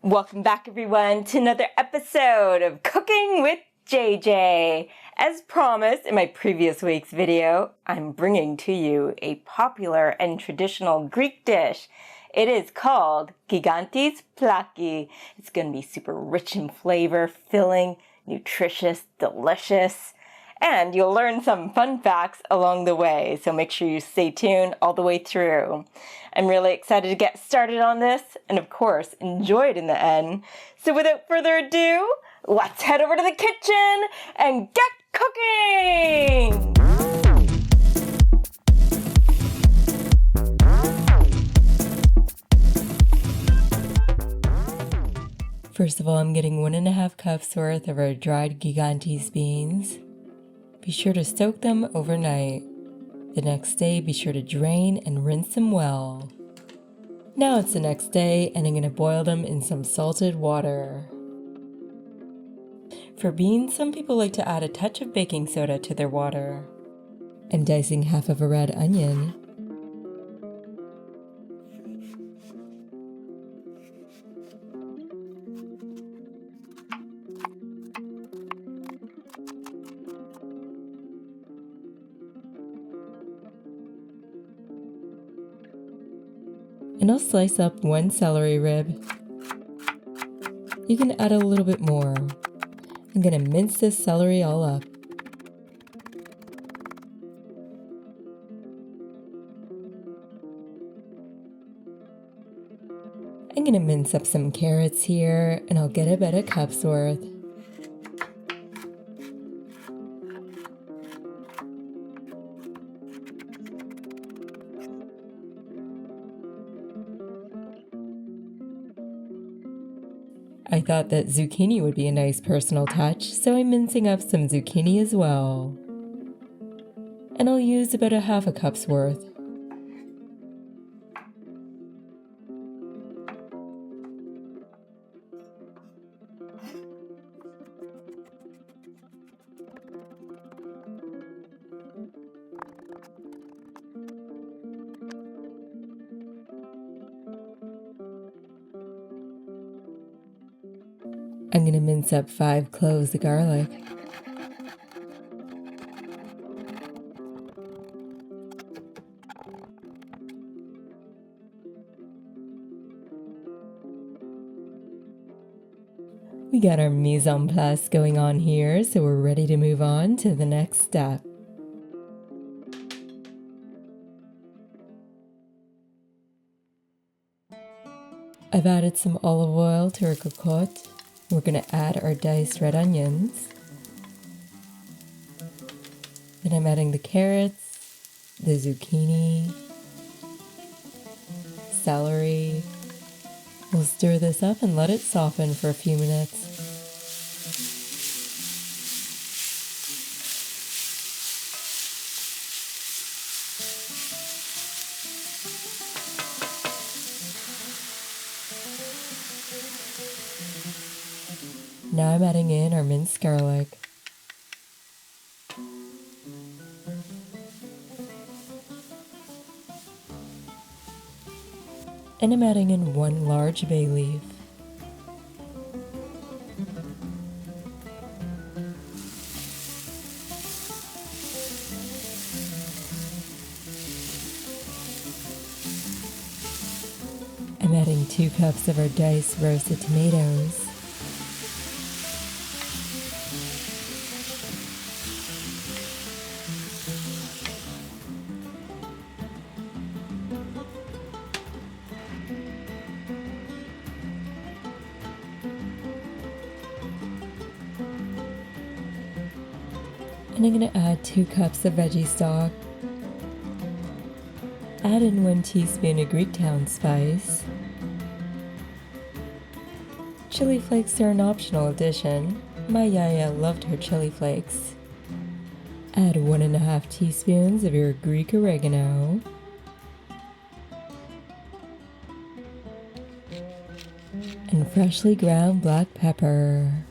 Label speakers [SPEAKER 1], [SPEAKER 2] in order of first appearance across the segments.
[SPEAKER 1] Welcome back everyone to another episode of Cooking with JJ. As promised in my previous week's video, I'm bringing to you a popular and traditional Greek dish. It is called Gigantes Plaki. It's going to be super rich in flavor, filling, nutritious, delicious, and you'll learn some fun facts along the way, so make sure you stay tuned all the way through. I'm really excited to get started on this, and of course, enjoy it in the end. So without further ado, let's head over to the kitchen and get cooking! First of all, I'm getting 1.5 cups worth of our dried Gigantes beans. Be sure to soak them overnight. The next day, be sure to drain and rinse them well. Now it's the next day, and I'm going to boil them in some salted water. For beans, some people like to add a touch of baking soda to their water. I'm dicing half of a red onion. And I'll slice up 1 celery rib. You can add a little bit more. I'm going to mince this celery all up. I'm going to mince up some carrots here, and I'll get about a cup's worth. I thought that zucchini would be a nice personal touch, so I'm mincing up some zucchini as well. And I'll use about a half a cup's worth. I'm going to mince up 5 cloves of garlic. We got our mise en place going on here, so we're ready to move on to the next step. I've added some olive oil to our cocotte. We're going to add our diced red onions. Then I'm adding the carrots, the zucchini, celery. We'll stir this up and let it soften for a few minutes. Now I'm adding in our minced garlic. And I'm adding in 1 large bay leaf. I'm adding 2 cups of our diced roasted tomatoes. And I'm going to add 2 cups of veggie stock. Add in 1 teaspoon of Greektown spice. Chili flakes are an optional addition. My yaya loved her chili flakes. Add 1.5 teaspoons of your Greek oregano. And freshly ground black pepper.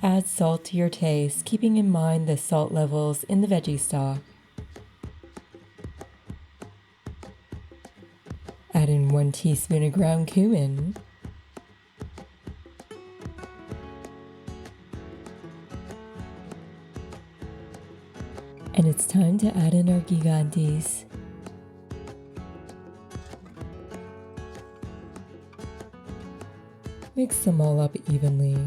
[SPEAKER 1] Add salt to your taste, keeping in mind the salt levels in the veggie stock. Add in 1 teaspoon of ground cumin. And it's time to add in our gigantes. Mix them all up evenly.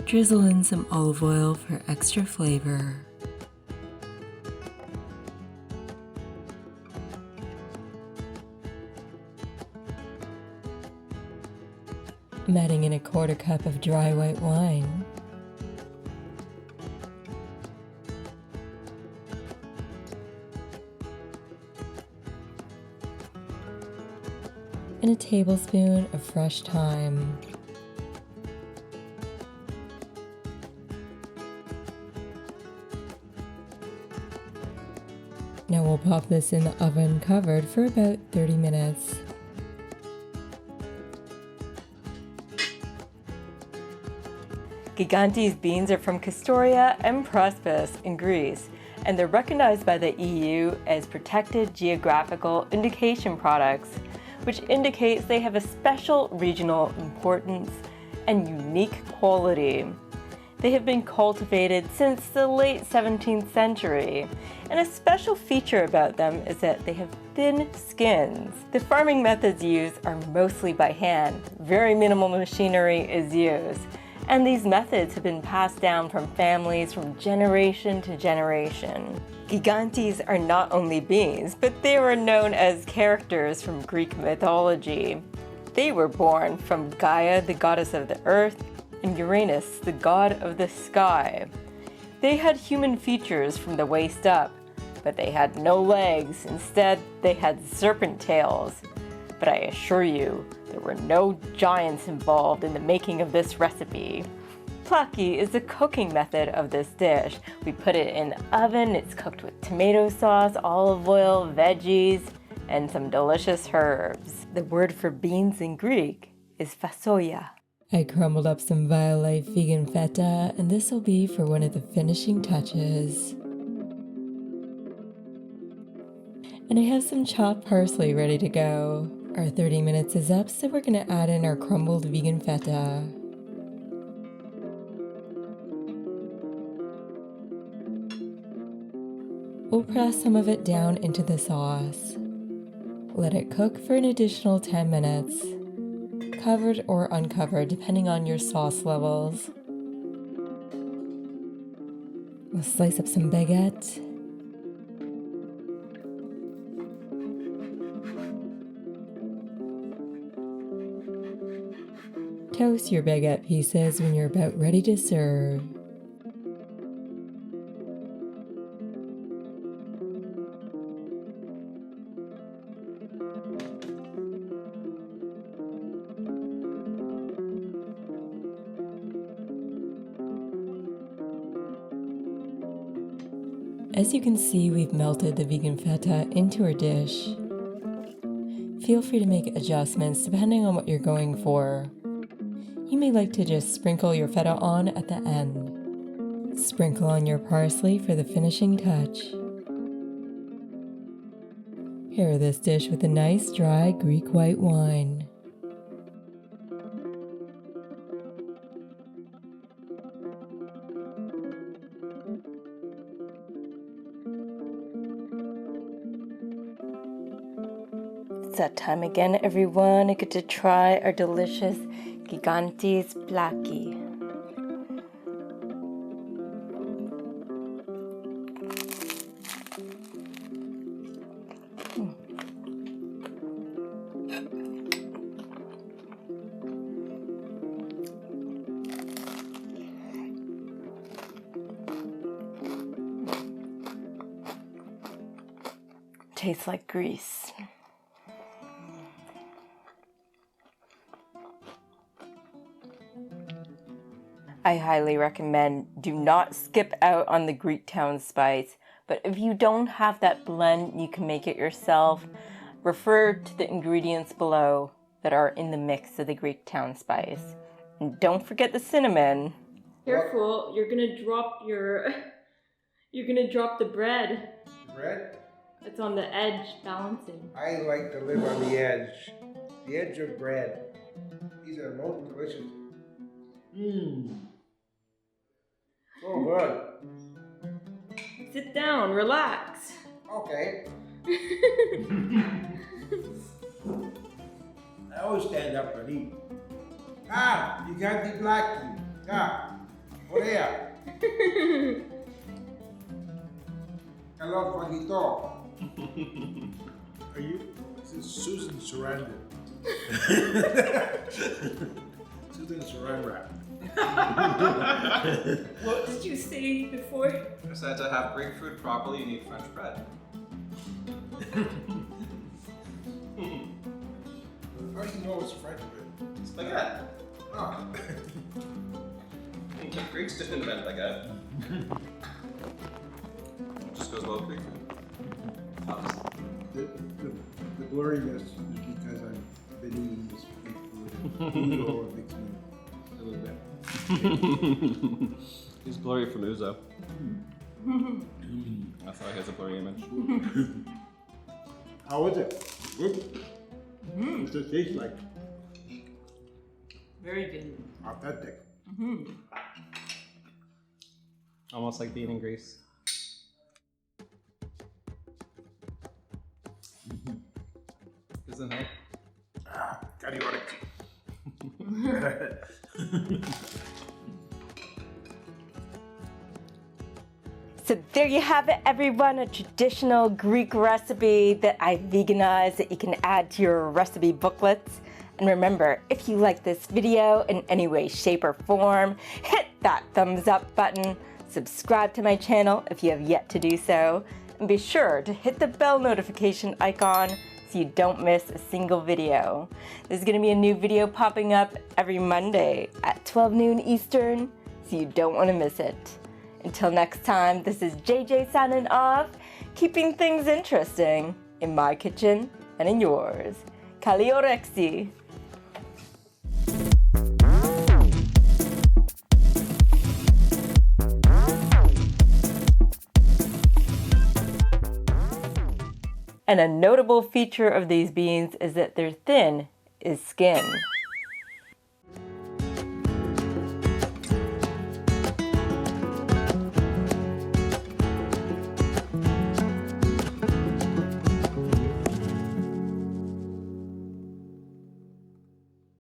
[SPEAKER 1] Drizzle in some olive oil for extra flavor. I'm adding in a 1/4 cup of dry white wine. And a tablespoon of fresh thyme. Now we'll pop this in the oven covered for about 30 minutes. Gigantes beans are from Castoria and Prosperous in Greece, and they're recognized by the EU as protected geographical indication products, which indicates they have a special regional importance and unique quality. They have been cultivated since the late 17th century, and a special feature about them is that they have thin skins. The farming methods used are mostly by hand. Very minimal machinery is used, and these methods have been passed down from families from generation to generation. Gigantes are not only beans, but they were known as characters from Greek mythology. They were born from Gaia, the goddess of the earth, and Uranus, the god of the sky. They had human features from the waist up, but they had no legs. Instead, they had serpent tails. But I assure you, there were no giants involved in the making of this recipe. Plaki is the cooking method of this dish. We put it in the oven, it's cooked with tomato sauce, olive oil, veggies, and some delicious herbs. The word for beans in Greek is fasolia. I crumbled up some Violife vegan feta, and this will be for one of the finishing touches. And I have some chopped parsley ready to go. Our 30 minutes is up, so we're going to add in our crumbled vegan feta. We'll press some of it down into the sauce. Let it cook for an additional 10 minutes. Covered or uncovered, depending on your sauce levels. We'll slice up some baguette. Toast your baguette pieces when you're about ready to serve. As you can see, we've melted the vegan feta into our dish. Feel free to make adjustments depending on what you're going for. You may like to just sprinkle your feta on at the end. Sprinkle on your parsley for the finishing touch. Pair this dish with a nice dry Greek white wine. It's that time again, everyone. I get to try our delicious Gigantes Plaki. Tastes like grease. I highly recommend do not skip out on the Greektown spice, but if you don't have that blend, you can make it yourself. Refer to the ingredients below that are in the mix of the Greektown spice. And don't forget the cinnamon. Careful, you're gonna drop the bread.
[SPEAKER 2] Bread?
[SPEAKER 1] It's on the edge, balancing.
[SPEAKER 2] I like to live on the edge. the edge of bread. These are most delicious. Mmm. So good.
[SPEAKER 1] Sit down, relax.
[SPEAKER 2] Okay. I always stand up and eat. Ah, Gigantes Plaki. Ah, Korea. Hello, Juanito. Are you? This is Susan Sarandon. Susan Sarandon.
[SPEAKER 1] What did you say before?
[SPEAKER 3] I said to have Greek food properly, you need French bread.
[SPEAKER 2] How do you know it's French bread?
[SPEAKER 3] It's baguette.
[SPEAKER 2] Ah.
[SPEAKER 3] The Greeks didn't invent baguette. It just goes well with Greek food. Tops.
[SPEAKER 2] The blurriness is because I've been eating this Greek food. Uzo makes me a little bit.
[SPEAKER 3] He's blurry from Uzo. That's why he has a blurry image.
[SPEAKER 2] How is it? Good? What's it taste like?
[SPEAKER 1] Very good.
[SPEAKER 2] Authentic.
[SPEAKER 3] Almost like being in Greece. Isn't it?
[SPEAKER 2] Chaotic.
[SPEAKER 1] So there you have it, everyone, a traditional Greek recipe that I veganized that you can add to your recipe booklets. And remember, if you like this video in any way, shape, or form, hit that thumbs up button, subscribe to my channel if you have yet to do so, and be sure to hit the bell notification icon so you don't miss a single video. There's gonna be a new video popping up every Monday at 12 noon Eastern, so you don't wanna miss it. Until next time, this is JJ signing off, keeping things interesting in my kitchen and in yours. Kaliorexi. And a notable feature of these beans is that their thin is skin.